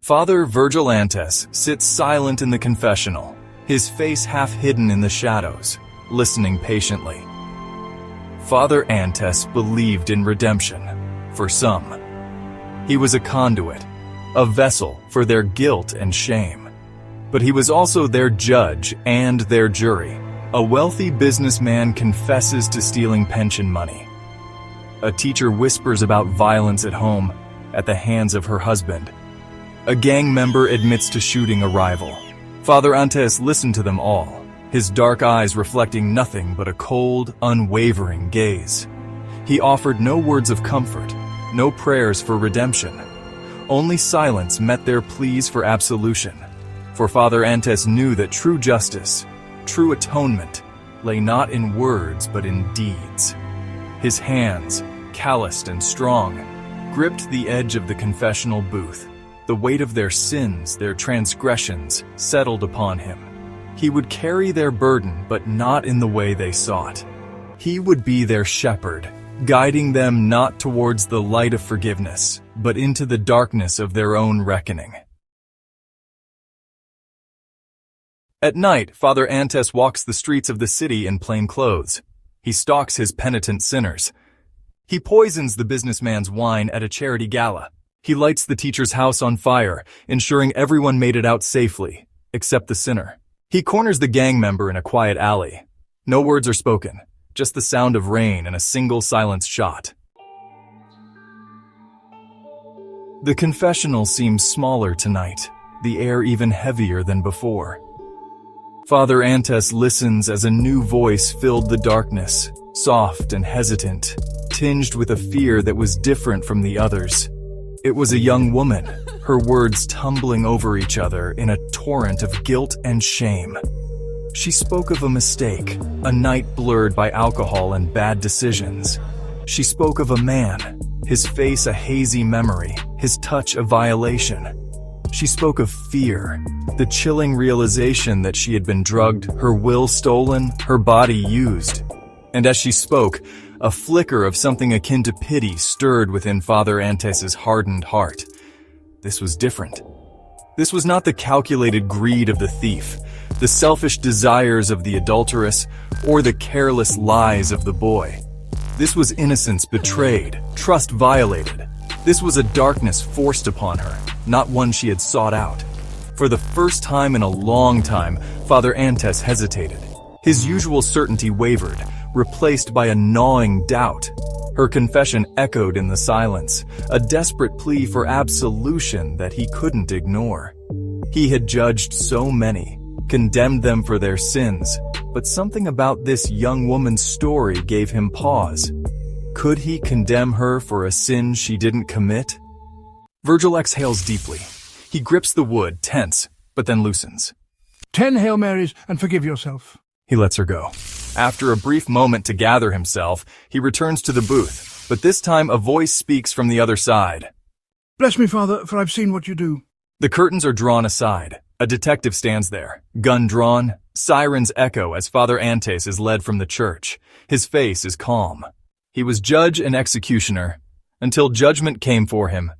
Father Virgil Antes sits silent in the confessional, his face half hidden in the shadows, listening patiently. Father Antes believed in redemption, for some. He was a conduit, a vessel for their guilt and shame. But he was also their judge and their jury. A wealthy businessman confesses to stealing pension money. A teacher whispers about violence at home at the hands of her husband. A gang member admits to shooting a rival. Father Antes listened to them all, his dark eyes reflecting nothing but a cold, unwavering gaze. He offered no words of comfort, no prayers for redemption. Only silence met their pleas for absolution. For Father Antes knew that true justice, true atonement, lay not in words but in deeds. His hands, calloused and strong, gripped the edge of the confessional booth. The weight of their sins, their transgressions, settled upon him. He would carry their burden, but not in the way they sought. He would be their shepherd, guiding them not towards the light of forgiveness, but into the darkness of their own reckoning. At night, Father Antes walks the streets of the city in plain clothes. He stalks his penitent sinners. He poisons the businessman's wine at a charity gala. He lights the teacher's house on fire, ensuring everyone made it out safely, except the sinner. He corners the gang member in a quiet alley. No words are spoken, just the sound of rain and a single silenced shot. The confessional seems smaller tonight, the air even heavier than before. Father Antes listens as a new voice filled the darkness, soft and hesitant, tinged with a fear that was different from the others. It was a young woman, her words tumbling over each other in a torrent of guilt and shame. She spoke of a mistake, a night blurred by alcohol and bad decisions. She spoke of a man, his face a hazy memory, his touch a violation. She spoke of fear, the chilling realization that she had been drugged, her will stolen, her body used. And as she spoke, a flicker of something akin to pity stirred within Father Antes's hardened heart. This was different. This was not the calculated greed of the thief, the selfish desires of the adulteress, or the careless lies of the boy. This was innocence betrayed, trust violated. This was a darkness forced upon her, not one she had sought out. For the first time in a long time, Father Antes hesitated. His usual certainty wavered, replaced by a gnawing doubt. Her confession echoed in the silence, a desperate plea for absolution that he couldn't ignore. He had judged so many, condemned them for their sins, but something about this young woman's story gave him pause. Could he condemn her for a sin she didn't commit? Virgil exhales deeply. He grips the wood, tense, but then loosens. 10 Hail Marys and forgive yourself. He lets her go. After a brief moment to gather himself, he returns to the booth, but this time a voice speaks from the other side. Bless me, Father, for I've seen what you do. The curtains are drawn aside. A detective stands there, gun drawn, sirens echo as Father Antes is led from the church. His face is calm. He was judge and executioner, until judgment came for him,